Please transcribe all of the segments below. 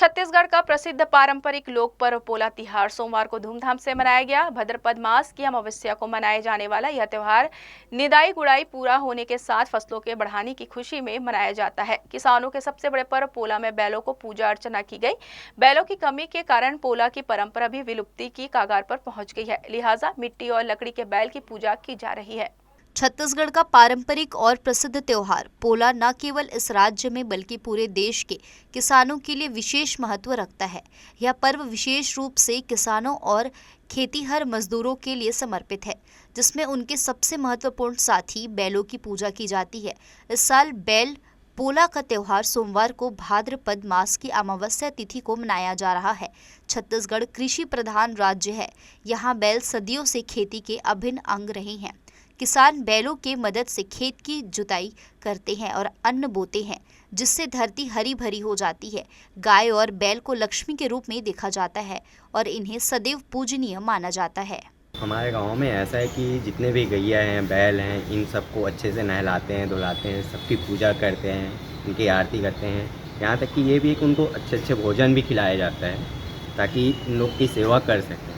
छत्तीसगढ़ का प्रसिद्ध पारंपरिक लोक पर्व पोला तिहार सोमवार को धूमधाम से मनाया गया। भाद्रपद मास की अमावस्या को मनाए जाने वाला यह त्योहार निदाई गुड़ाई पूरा होने के साथ फसलों के बढ़ाने की खुशी में मनाया जाता है। किसानों के सबसे बड़े पर्व पोला में बैलों को पूजा अर्चना की गई। बैलों की कमी के कारण पोला की परंपरा भी विलुप्ति की कगार पर पहुंच गई है, लिहाजा मिट्टी और लकड़ी के बैल की पूजा की जा रही है। छत्तीसगढ़ का पारंपरिक और प्रसिद्ध त्योहार पोला न केवल इस राज्य में बल्कि पूरे देश के किसानों के लिए विशेष महत्व रखता है। यह पर्व विशेष रूप से किसानों और खेतीहर मजदूरों के लिए समर्पित है, जिसमें उनके सबसे महत्वपूर्ण साथी बैलों की पूजा की जाती है। इस साल बैल पोला का त्योहार सोमवार को भाद्रपद मास की अमावस्या तिथि को मनाया जा रहा है। छत्तीसगढ़ कृषि प्रधान राज्य है। यहाँ बैल सदियों से खेती के अभिन्न अंग रहे हैं। किसान बैलों के मदद से खेत की जुताई करते हैं और अन्न बोते हैं, जिससे धरती हरी भरी हो जाती है। गाय और बैल को लक्ष्मी के रूप में देखा जाता है और इन्हें सदैव पूजनीय माना जाता है। हमारे गांव में ऐसा है कि जितने भी गैया हैं, बैल हैं, इन सबको अच्छे से नहलाते हैं, धुलाते हैं, सबकी पूजा करते हैं, उनकी आरती करते हैं। यहाँ तक कि ये भी एक उनको अच्छे भोजन भी खिलाया जाता है ताकि इन लोग की सेवा कर सकें।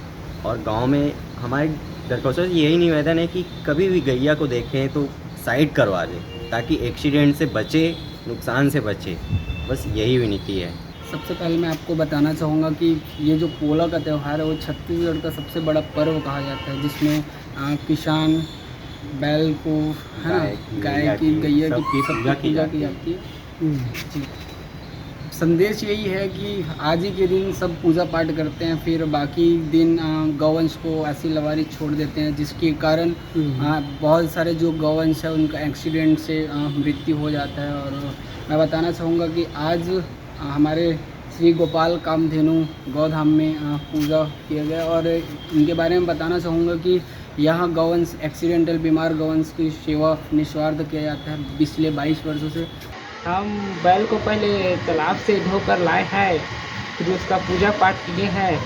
और गांव में हमारे दरख्वास्त यही निवेदन है कि कभी भी गैया को देखें तो साइड करवा दें ताकि एक्सीडेंट से बचे, नुकसान से बचे। बस यही विनती है। सबसे पहले मैं आपको बताना चाहूँगा कि ये जो पोला का त्यौहार है वो छत्तीसगढ़ का सबसे बड़ा पर्व कहा जाता है, जिसमें किसान बैल को गाय की गैया की पूजा की जाती है। जी, संदेश यही है कि आज ही के दिन सब पूजा पाठ करते हैं, फिर बाकी दिन गौवंश को ऐसी लवारी छोड़ देते हैं, जिसके कारण बहुत सारे जो गौवंश है उनका एक्सीडेंट से मृत्यु हो जाता है। और मैं बताना चाहूँगा कि आज हमारे श्री गोपाल कामधेनु गौधाम में पूजा किया गया और इनके बारे में बताना चाहूँगा कि यहाँ गौवंश एक्सीडेंटल बीमार गौवंश की सेवा निस्वार्थ किया जाता है पिछले 22 वर्षों से। हम बैल को पहले तालाब से धोकर लाए हैं, फिर उसका पूजा पाठ किए हैं,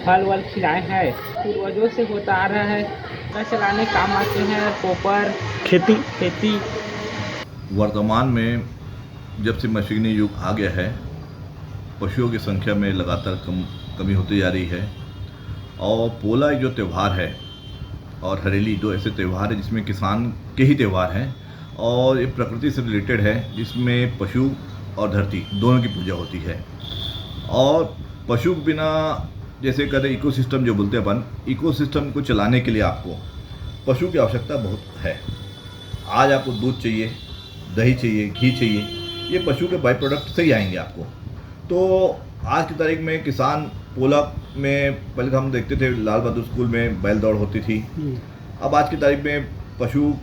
फल वल खिलाए हैं, पूर्वजों से होता आ रहा है। घर चलाने काम आते हैं, कोपर खेती। वर्तमान में जब से मशीनी युग आ गया है, पशुओं की संख्या में लगातार कमी होती जा रही है। और पोला जो त्यौहार है और हरेली दो ऐसे त्यौहार हैं जिसमें किसान के ही त्यौहार हैं और ये प्रकृति से रिलेटेड है, जिसमें पशु और धरती दोनों की पूजा होती है। और पशु के बिना जैसे कहते इकोसिस्टम जो बोलते हैं अपन, इकोसिस्टम को चलाने के लिए आपको पशु की आवश्यकता बहुत है। आज आपको दूध चाहिए, दही चाहिए, घी चाहिए, ये पशु के बाई प्रोडक्ट से ही आएंगे आपको। तो आज की तारीख में किसान पोला में पहले हम देखते थे लाल बहादुर स्कूल में बैल दौड़ होती थी। अब आज की तारीख में पशु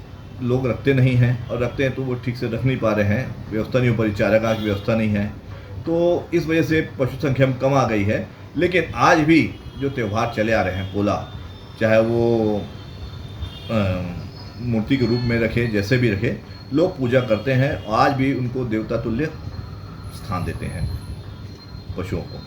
लोग रखते नहीं हैं और रखते हैं तो वो ठीक से रख नहीं पा रहे हैं, व्यवस्था नहीं हो पा रही, चारागाह की व्यवस्था नहीं है। तो इस वजह से पशु संख्या में कम आ गई है। लेकिन आज भी जो त्यौहार चले आ रहे हैं पोला, चाहे वो मूर्ति के रूप में रखे, जैसे भी रखे, लोग पूजा करते हैं और आज भी उनको देवता तुल्य स्थान देते हैं पशुओं को।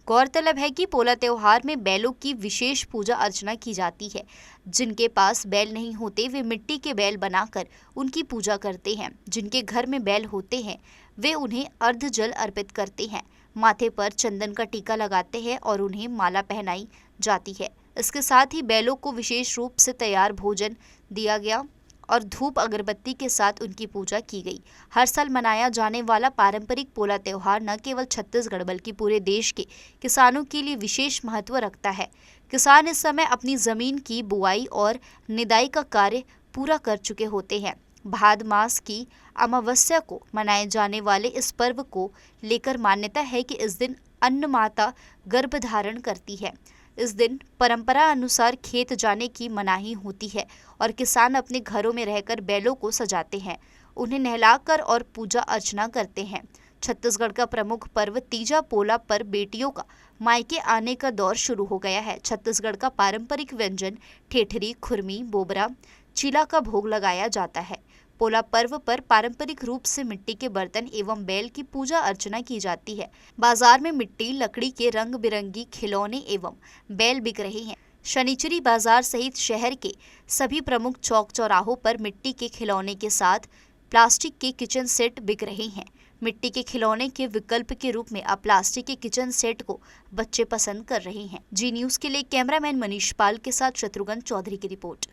गौरतलब है कि पोला त्योहार में बैलों की विशेष पूजा अर्चना की जाती है। जिनके पास बैल नहीं होते वे मिट्टी के बैल बनाकर उनकी पूजा करते हैं। जिनके घर में बैल होते हैं वे उन्हें अर्ध जल अर्पित करते हैं, माथे पर चंदन का टीका लगाते हैं और उन्हें माला पहनाई जाती है। इसके साथ ही बैलों को विशेष रूप से तैयार भोजन दिया गया और धूप अगरबत्ती के साथ उनकी पूजा की गई। हर साल मनाया जाने वाला पारंपरिक पोला त्योहार न केवल छत्तीसगढ़ बल्कि पूरे देश के किसानों के लिए विशेष महत्व रखता है। किसान इस समय अपनी जमीन की बुआई और निदाई का कार्य पूरा कर चुके होते हैं। भाद मास की अमावस्या को मनाए जाने वाले इस पर्व को लेकर मान्यता है कि इस दिन अन्न माता गर्भ धारण करती है। इस दिन परंपरा अनुसार खेत जाने की मनाही होती है और किसान अपने घरों में रहकर बैलों को सजाते हैं, उन्हें नहलाकर और पूजा अर्चना करते हैं। छत्तीसगढ़ का प्रमुख पर्व तीजा पोला पर बेटियों का मायके आने का दौर शुरू हो गया है। छत्तीसगढ़ का पारंपरिक व्यंजन ठेठरी, खुरमी, बोबरा, चीला का भोग लगाया जाता है। पोला पर्व पर पारंपरिक रूप से मिट्टी के बर्तन एवं बैल की पूजा अर्चना की जाती है। बाजार में मिट्टी, लकड़ी के रंग बिरंगी खिलौने एवं बैल बिक रहे हैं। शनिचरी बाजार सहित शहर के सभी प्रमुख चौक चौराहों पर मिट्टी के खिलौने के साथ प्लास्टिक के किचन सेट बिक रहे हैं। मिट्टी के खिलौने के विकल्प के रूप में अब प्लास्टिक के किचन सेट को बच्चे पसंद कर रहे हैं। जी न्यूज़ के लिए कैमरामैन मनीष पाल के साथ शत्रुघ्न चौधरी की रिपोर्ट।